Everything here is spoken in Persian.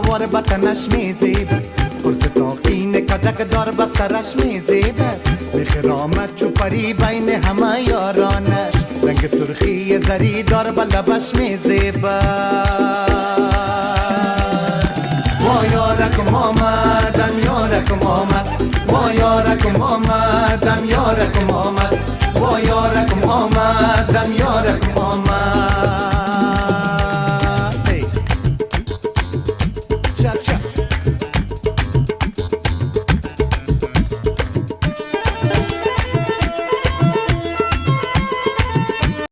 سوار بطنش میزیبد قرص تاقین کجک دار به سرش میزیبد میخرامت چو پری بین همه یارانش رنگ سرخی زری دار به لبش میزیبد وا یارکم آمدم یارکم آمد وا یارکم آمدم یارکم آمد وا یارکم آمدم